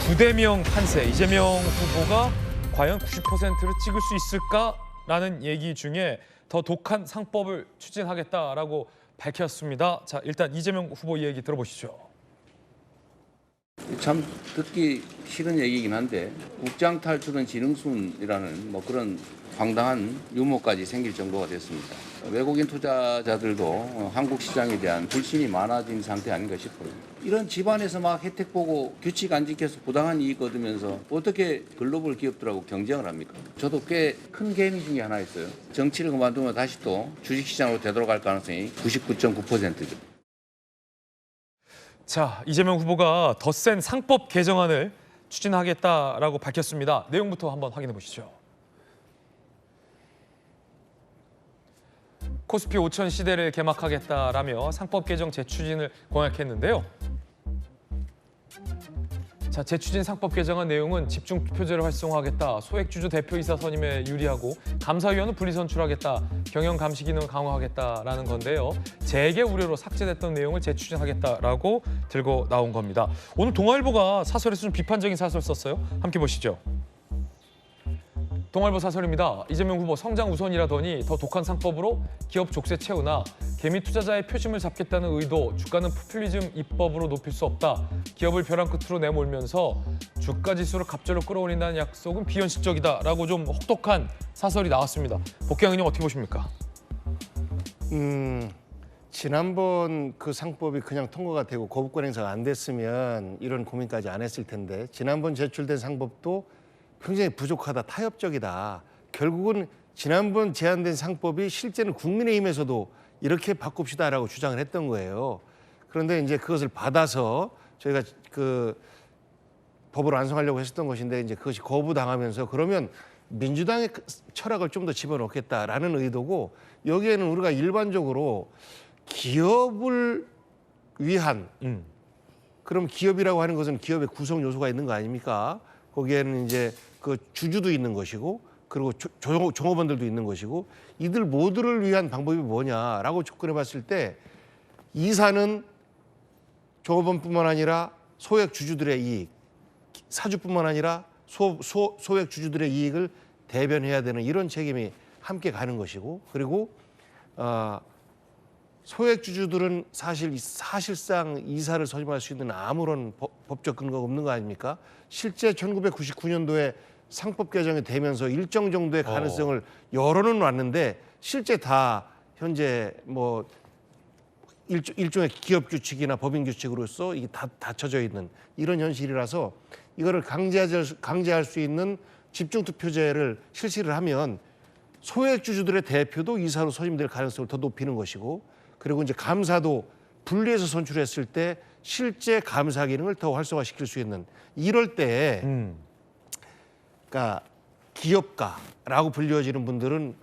부대명 판세, 이재명 후보가 과연 90%를 찍을 수 있을까라는 얘기 중에 더 독한 상법을 추진하겠다라고 밝혔습니다. 자, 일단 이재명 후보 얘기 들어보시죠. 참 듣기 싫은 얘기긴 한데 국장 탈출은 지능순이라는 뭐 그런 황당한 유머까지 생길 정도가 됐습니다. 외국인 투자자들도 한국 시장에 대한 불신이 많아진 상태 아닌가 싶어요. 이런 집안에서 막 혜택 보고 규칙 안 지켜서 부당한 이익 얻으면서 어떻게 글로벌 기업들하고 경쟁을 합니까? 저도 꽤 큰 개미 중에 하나였어요. 정치를 그만두면 다시 또 주식시장으로 되돌아갈 가능성이 99.9%죠. 자, 이재명 후보가 더 센 상법 개정안을 추진하겠다라고 밝혔습니다. 내용부터 한번 확인해 보시죠. 코스피 5천 시대를 개막하겠다라며 상법 개정 재추진을 공약했는데요. 자, 재추진 상법 개정안 내용은 집중 투표제를 활성화하겠다, 소액주주 대표이사 선임에 유리하고 감사위원은 분리선출하겠다, 경영 감시 기능을 강화하겠다라는 건데요. 재개 우려로 삭제됐던 내용을 재추진하겠다라고 들고 나온 겁니다. 오늘 동아일보가 사설에서 좀 비판적인 사설 썼어요. 함께 보시죠. 동아일보 사설입니다. 이재명 후보 성장 우선이라더니 더 독한 상법으로 기업 족쇄 채우나 개미 투자자의 표심을 잡겠다는 의도, 주가는 포퓰리즘 입법으로 높일 수 없다. 기업을 벼랑 끝으로 내몰면서 주가 지수를 갑절로 끌어올린다는 약속은 비현실적이다라고 좀 혹독한 사설이 나왔습니다. 복경 의원님 어떻게 보십니까? 지난번 그 상법이 그냥 통과가 되고 거부권 행사가 안 됐으면 이런 고민까지 안 했을 텐데 지난번 제출된 상법도 굉장히 부족하다, 타협적이다. 결국은 지난번 제안된 상법이 실제는 국민의힘에서도 이렇게 바꿉시다라고 주장을 했던 거예요. 그런데 이제 그것을 받아서 저희가 그 법을 완성하려고 했었던 것인데 이제 그것이 거부당하면서 그러면 민주당의 철학을 좀 더 집어넣겠다라는 의도고 여기에는 우리가 일반적으로 기업을 위한 그럼 기업이라고 하는 것은 기업의 구성 요소가 있는 거 아닙니까? 거기에는 이제 그 주주도 있는 것이고 그리고 종업원들도 있는 것이고 이들 모두를 위한 방법이 뭐냐라고 접근해 봤을 때 이사는 종업원뿐만 아니라 소액 주주들의 이익, 사주뿐만 아니라 소액 주주들의 이익을 대변해야 되는 이런 책임이 함께 가는 것이고 그리고 소액 주주들은 사실상 이사를 선임할 수 있는 아무런 법적 근거가 없는 거 아닙니까? 실제 1999년도에 상법 개정이 되면서 일정 정도의 가능성을 열어는 놨는데 실제 다 현재 뭐 일종의 기업 규칙이나 법인 규칙으로서 이게 다 닫혀져 있는 이런 현실이라서 이거를 강제할 수 있는 집중 투표제를 실시를 하면 소액 주주들의 대표도 이사로 선임될 가능성을 더 높이는 것이고 그리고 이제 감사도 분리해서 선출했을 때 실제 감사 기능을 더 활성화시킬 수 있는 이럴 때 그러니까 기업가라고 불려지는 분들은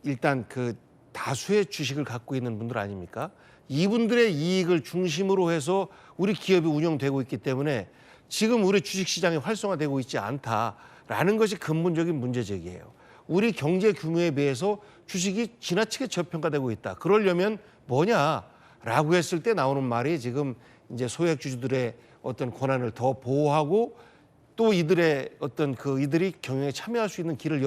일단 그 다수의 주식을 갖고 있는 분들 아닙니까? 이분들의 이익을 중심으로 해서 우리 기업이 운영되고 있기 때문에 지금 우리 주식시장이 활성화되고 있지 않다라는 것이 근본적인 문제제기예요. 우리 경제 규모에 비해서 주식이 지나치게 저평가되고 있다. 그러려면 뭐냐라고 했을 때 나오는 말이 지금 이제 소액 주주들의 어떤 권한을 더 보호하고 또 이들의 어떤 이들이 경영에 참여할 수 있는 길을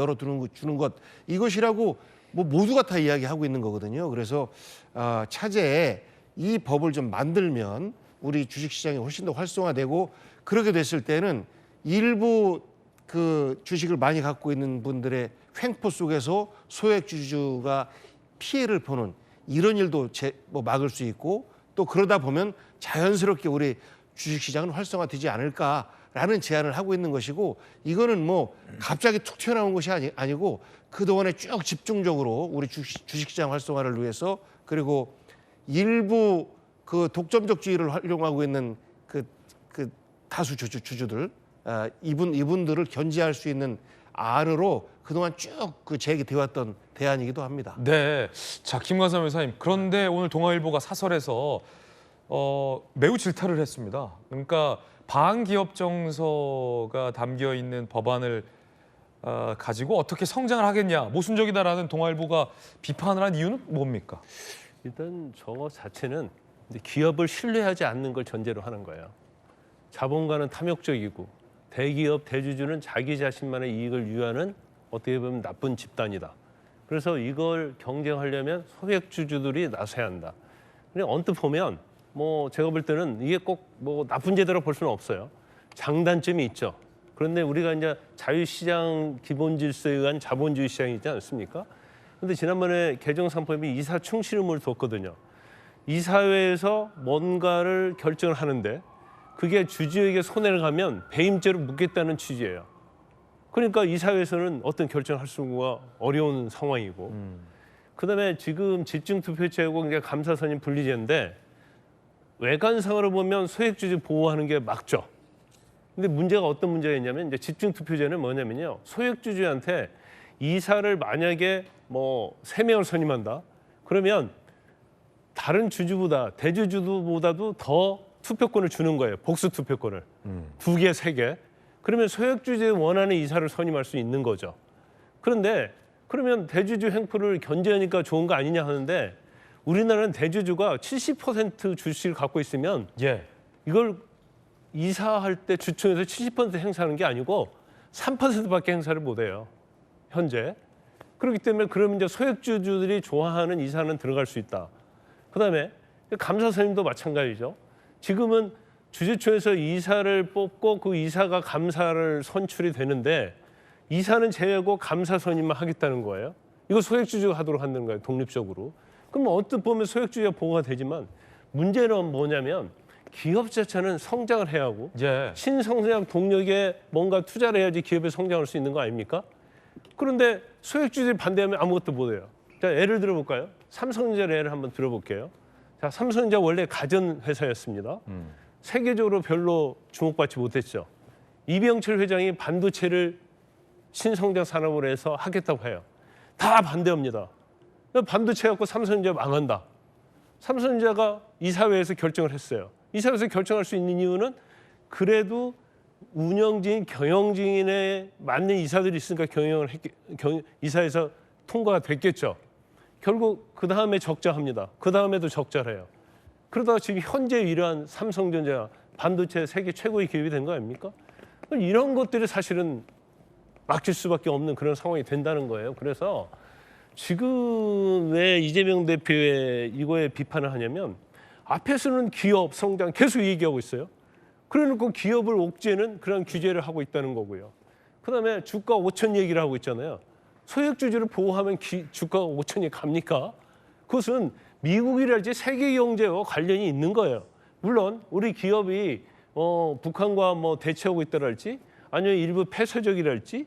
주는 것 이것이라고 뭐 모두가 다 이야기하고 있는 거거든요. 그래서 차제에 이 법을 좀 만들면 우리 주식시장이 훨씬 더 활성화되고 그렇게 됐을 때는 일부 그 주식을 많이 갖고 있는 분들의 횡포 속에서 소액 주주가 피해를 보는 이런 일도 막을 수 있고 또 그러다 보면 자연스럽게 우리 주식시장은 활성화되지 않을까라는 제안을 하고 있는 것이고 이거는 뭐 갑자기 툭 튀어나온 것이 아니고 그동안에 쭉 집중적으로 우리 주식시장 활성화를 위해서 그리고 일부 그 독점적주의를 활용하고 있는 그 다수 주주들 이분들을 견제할 수 있는 안으로 그동안 쭉 제기되어 왔던 대안이기도 합니다. 네, 자 김관삼 회사님. 그런데 오늘 동아일보가 사설에서 매우 질타를 했습니다. 그러니까 반기업 정서가 담겨 있는 법안을 가지고 어떻게 성장을 하겠냐, 모순적이다라는 동아일보가 비판을 한 이유는 뭡니까? 일단 저거 자체는 기업을 신뢰하지 않는 걸 전제로 하는 거예요. 자본가는 탐욕적이고 대기업, 대주주는 자기 자신만의 이익을 위하는 어떻게 보면 나쁜 집단이다. 그래서 이걸 경쟁하려면 소액주주들이 나서야 한다. 그냥 언뜻 보면 뭐 제가 볼 때는 이게 꼭 뭐 나쁜 제도로 볼 수는 없어요. 장단점이 있죠. 그런데 우리가 이제 자유시장 기본 질서에 의한 자본주의 시장이지 않습니까? 그런데 지난번에 개정상법이 이사 충실 의무를 뒀거든요. 이사회에서 뭔가를 결정을 하는데 그게 주주에게 손해를 가면 배임죄로 묻겠다는 취지예요. 그러니까 이사회에서는 어떤 결정을 할 수가 어려운 상황이고 그다음에 지금 집중투표제하고 이제 감사선임 분리제인데 외관상으로 보면 소액주주 보호하는 게 맞죠. 근데 문제가 어떤 문제가 있냐면 이제 집중투표제는 뭐냐면요. 소액주주한테 이사를 만약에 뭐 3명을 선임한다. 그러면 다른 주주보다 대주주보다도 더 투표권을 주는 거예요. 복수 투표권을. 2개, 3개. 그러면 소액주주의 원하는 이사를 선임할 수 있는 거죠. 그런데 그러면 대주주 횡포를 견제하니까 좋은 거 아니냐 하는데 우리나라는 대주주가 70% 주식을 갖고 있으면 예. 이걸 이사할 때 주총에서 70% 행사하는 게 아니고 3%밖에 행사를 못 해요. 현재. 그렇기 때문에 그러면 이제 소액주주들이 좋아하는 이사는 들어갈 수 있다. 그다음에 감사 선임도 마찬가지죠. 지금은 주주총회에서 이사를 뽑고 그 이사가 감사를 선출이 되는데 이사는 제외하고 감사 선임만 하겠다는 거예요. 이거 소액주주가 하도록 하는 거예요. 독립적으로. 그럼 언뜻 보면 소액주주가 보호가 되지만 문제는 뭐냐면 기업 자체는 성장을 해야 하고 예. 신성장 동력에 뭔가 투자를 해야지 기업이 성장할 수 있는 거 아닙니까? 그런데 소액주주들이 반대하면 아무것도 못 해요. 자, 예를 들어볼까요? 삼성전자 예를 한번 들어볼게요. 자, 삼성전자 원래 가전 회사였습니다. 세계적으로 별로 주목받지 못했죠. 이병철 회장이 반도체를 신성장 산업으로 해서 하겠다고 해요. 다 반대합니다. 반도체 갖고 삼성전자 망한다. 삼성전자가 이사회에서 결정을 했어요. 이사회에서 결정할 수 있는 이유는 그래도 운영진, 경영진에 맞는 이사들이 있으니까 이사에서 통과가 됐겠죠. 결국 그 다음에 적자합니다. 그 다음에도 적자를 해요. 그러다가 지금 현재 이러한 삼성전자 반도체 세계 최고의 기업이 된 거 아닙니까? 이런 것들이 사실은 막힐 수밖에 없는 그런 상황이 된다는 거예요. 그래서 지금 왜 이재명 대표의 이거에 비판을 하냐면 앞에서는 기업 성장 계속 얘기하고 있어요. 그래놓고 기업을 옥죄는 그런 규제를 하고 있다는 거고요. 그다음에 주가 5천 얘기를 하고 있잖아요. 소액주주를 보호하면 주가가 5천이 갑니까? 그것은 미국이랄지 세계 경제와 관련이 있는 거예요. 물론 우리 기업이 북한과 뭐 대치하고 있다랄지 아니면 일부 폐쇄적이랄지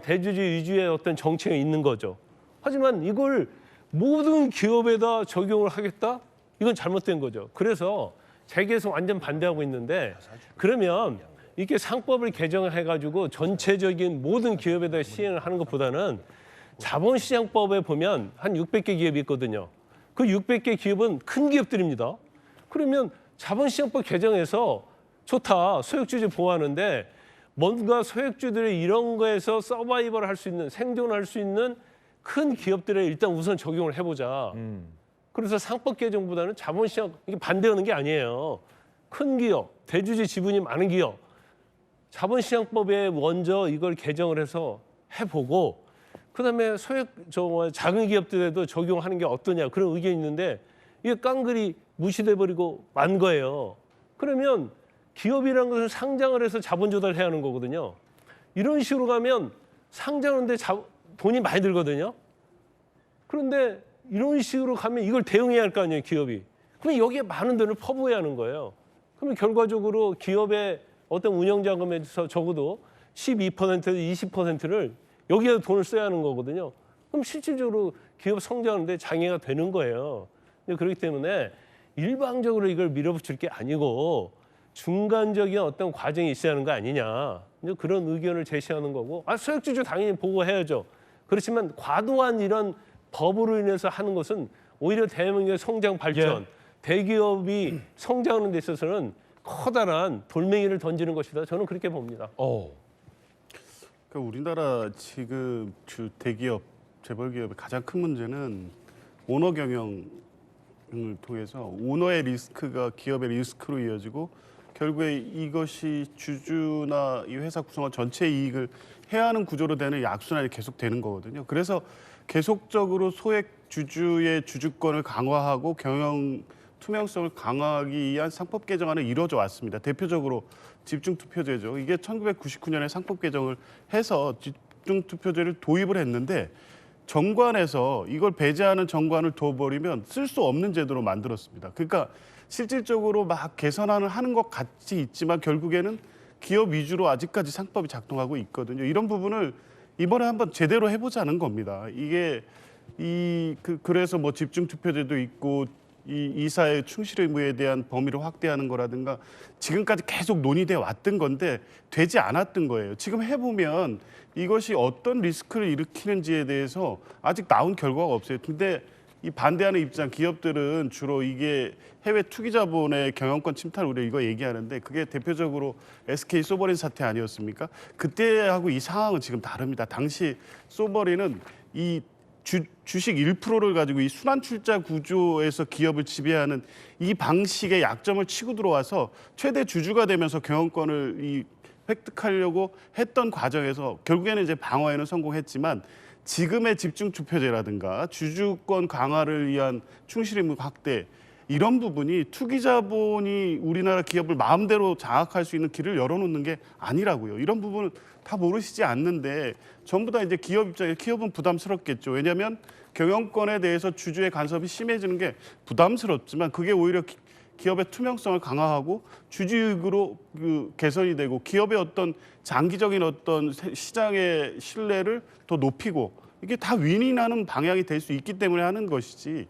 대주주 위주의 어떤 정책이 있는 거죠. 하지만 이걸 모든 기업에다 적용을 하겠다? 이건 잘못된 거죠. 그래서 재계에서 완전 반대하고 있는데 그러면 이렇게 상법을 개정해가지고 전체적인 모든 기업에다 시행을 하는 것보다는 자본시장법에 보면 한 600개 기업이 있거든요. 그 600개 기업은 큰 기업들입니다. 그러면 자본시장법 개정해서 좋다. 소액주주 보호하는데 뭔가 소액주들이 이런 거에서 서바이벌 할 수 있는 생존할 수 있는 큰 기업들에 일단 우선 적용을 해보자. 그래서 상법 개정보다는 자본시장 이게 반대하는 게 아니에요. 큰 기업, 대주주 지분이 많은 기업, 자본시장법에 먼저 이걸 개정을 해서 해보고 그다음에 작은 기업들에도 적용하는 게 어떠냐 그런 의견이 있는데 이게 깡그리 무시돼 버리고 만 거예요. 그러면 기업이라는 것은 상장을 해서 자본 조달해야 하는 거거든요. 이런 식으로 가면 상장하는데 돈이 많이 들거든요. 그런데 이런 식으로 가면 이걸 대응해야 할 거 아니에요, 기업이. 그러면 여기에 많은 돈을 퍼부어야 하는 거예요. 그러면 결과적으로 기업의 어떤 운영 자금에서 적어도 12%, 20%를 여기에 돈을 써야 하는 거거든요. 그럼 실질적으로 기업 성장하는데 장애가 되는 거예요. 그렇기 때문에 일방적으로 이걸 밀어붙일 게 아니고 중간적인 어떤 과정이 있어야 하는 거 아니냐. 그런 의견을 제시하는 거고 소액주주 당연히 보호해야죠. 그렇지만 과도한 이런 법으로 인해서 하는 것은 오히려 대한민국의 성장 발전, 대기업이 성장하는 데 있어서는 커다란 돌멩이를 던지는 것이다. 저는 그렇게 봅니다. 그러니까 우리나라 지금 대기업, 재벌기업의 가장 큰 문제는 오너 경영을 통해서 오너의 리스크가 기업의 리스크로 이어지고 결국에 이것이 주주나 이 회사 구성원 전체 이익을 해야 하는 구조로 되는 이 악순환이 계속 되는 거거든요. 그래서 계속적으로 소액 주주의 주주권을 강화하고 경영 투명성을 강화하기 위한 상법 개정안은 이루어져 왔습니다. 대표적으로 집중투표제죠. 이게 1999년에 상법 개정을 해서 집중투표제를 도입을 했는데 정관에서 이걸 배제하는 정관을 둬버리면 쓸 수 없는 제도로 만들었습니다. 그러니까 실질적으로 막 개선안을 하는 것 같이 있지만 결국에는 기업 위주로 아직까지 상법이 작동하고 있거든요. 이런 부분을 이번에 한번 제대로 해보자는 겁니다. 이게 그래서 뭐 집중투표제도 있고 이 이사의 충실 의무에 대한 범위를 확대하는 거라든가 지금까지 계속 논의돼 왔던 건데 되지 않았던 거예요. 지금 해보면 이것이 어떤 리스크를 일으키는지에 대해서 아직 나온 결과가 없어요. 근데 이 반대하는 입장 기업들은 주로 이게 해외 투기 자본의 경영권 침탈 우려 이거 얘기하는데 그게 대표적으로 SK 소버린 사태 아니었습니까? 그때하고 이 상황은 지금 다릅니다. 당시 소버린은 이 주식 1%를 가지고 이 순환 출자 구조에서 기업을 지배하는 이 방식의 약점을 치고 들어와서 최대 주주가 되면서 경영권을 획득하려고 했던 과정에서 결국에는 이제 방어에는 성공했지만 지금의 집중투표제라든가 주주권 강화를 위한 충실 의무 확대 이런 부분이 투기 자본이 우리나라 기업을 마음대로 장악할 수 있는 길을 열어놓는 게 아니라고요. 이런 부분은 다 모르시지 않는데 전부 다 이제 기업 입장에 기업은 부담스럽겠죠. 왜냐하면 경영권에 대해서 주주의 간섭이 심해지는 게 부담스럽지만 그게 오히려 기업의 투명성을 강화하고 주주익으로 개선이 되고 기업의 어떤 장기적인 어떤 시장의 신뢰를 더 높이고 이게 다 윈윈하는 방향이 될 수 있기 때문에 하는 것이지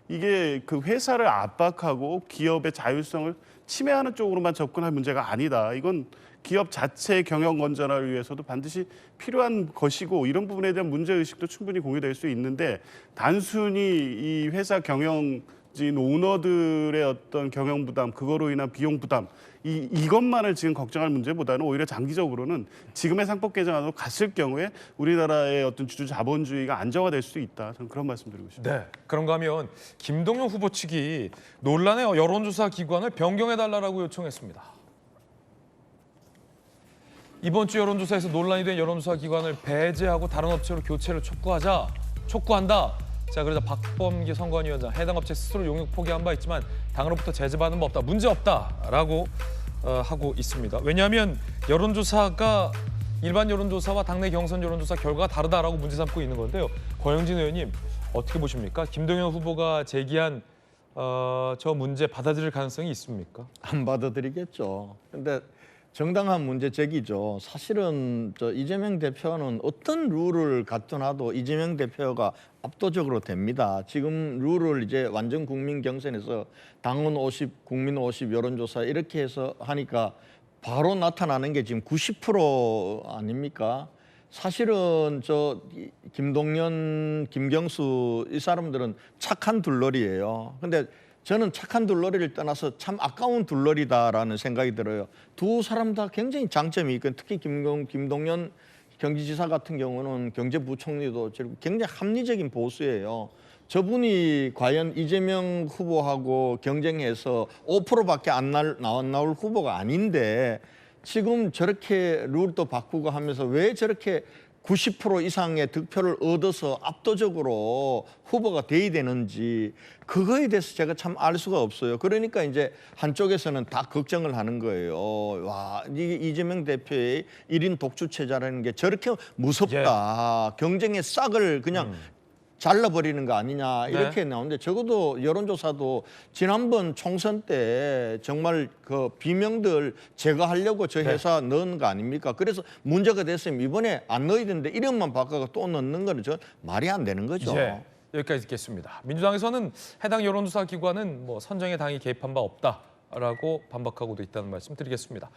이게 그 회사를 압박하고 기업의 자율성을 침해하는 쪽으로만 접근할 문제가 아니다. 이건 기업 자체의 경영 건전화를 위해서도 반드시 필요한 것이고 이런 부분에 대한 문제의식도 충분히 공유될 수 있는데 단순히 이 회사 경영진 오너들의 어떤 경영 부담, 그거로 인한 비용 부담 이것만을 지금 걱정할 문제보다는 오히려 장기적으로는 지금의 상법 개정안으로 갔을 경우에 우리나라의 어떤 주주 자본주의가 안정화될 수도 있다. 저는 그런 말씀드리고 싶습니다. 네. 그런가 하면 김동연 후보 측이 논란의 여론조사 기관을 변경해달라고 요청했습니다. 이번 주 여론조사에서 논란이 된 여론조사 기관을 배제하고 다른 업체로 교체를 촉구한다. 자, 그러자 박범계 선관위원장 해당 업체 스스로 용역 포기한 바 있지만 당으로부터 제재받는 바 없다. 문제 없다라고 하고 있습니다. 왜냐하면 여론조사가 일반 여론조사와 당내 경선 여론조사 결과가 다르다라고 문제 삼고 있는 건데요. 권영진 의원님 어떻게 보십니까? 김동연 후보가 제기한 저 문제 받아들일 가능성이 있습니까? 안 받아들이겠죠. 근데 정당한 문제 제기죠. 사실은 이재명 대표는 어떤 룰을 갖다 놔도 이재명 대표가 압도적으로 됩니다. 지금 룰을 이제 완전 국민 경선에서 당원 50, 국민 50 여론조사 이렇게 해서 하니까 바로 나타나는 게 지금 90% 아닙니까? 사실은 김동연, 김경수 이 사람들은 착한 둘러리예요. 근데 저는 착한 둘러리를 떠나서 참 아까운 둘러리다라는 생각이 들어요. 두 사람 다 굉장히 장점이 있고 특히 김동연 경기지사 같은 경우는 경제부총리도 굉장히 합리적인 보수예요. 저분이 과연 이재명 후보하고 경쟁해서 5%밖에 안 나올 후보가 아닌데 지금 저렇게 룰도 바꾸고 하면서 왜 저렇게 90% 이상의 득표를 얻어서 압도적으로 후보가 돼야 되는지 그거에 대해서 제가 참 알 수가 없어요. 그러니까 이제 한쪽에서는 다 걱정을 하는 거예요. 와, 이재명 대표의 1인 독주체제라는 게 저렇게 무섭다. 경쟁의 싹을 그냥 잘라버리는 거 아니냐 이렇게 나오는데 적어도 여론조사도 지난번 총선 때 정말 그 비명들 제거하려고 저 회사 넣은 거 아닙니까? 그래서 문제가 됐으면 이번에 안 넣어야 되는데 이름만 바꿔서 또 넣는 거는 저 말이 안 되는 거죠. 여기까지 듣겠습니다. 민주당에서는 해당 여론조사 기관은 선정에 당이 개입한 바 없다라고 반박하고도 있다는 말씀 드리겠습니다.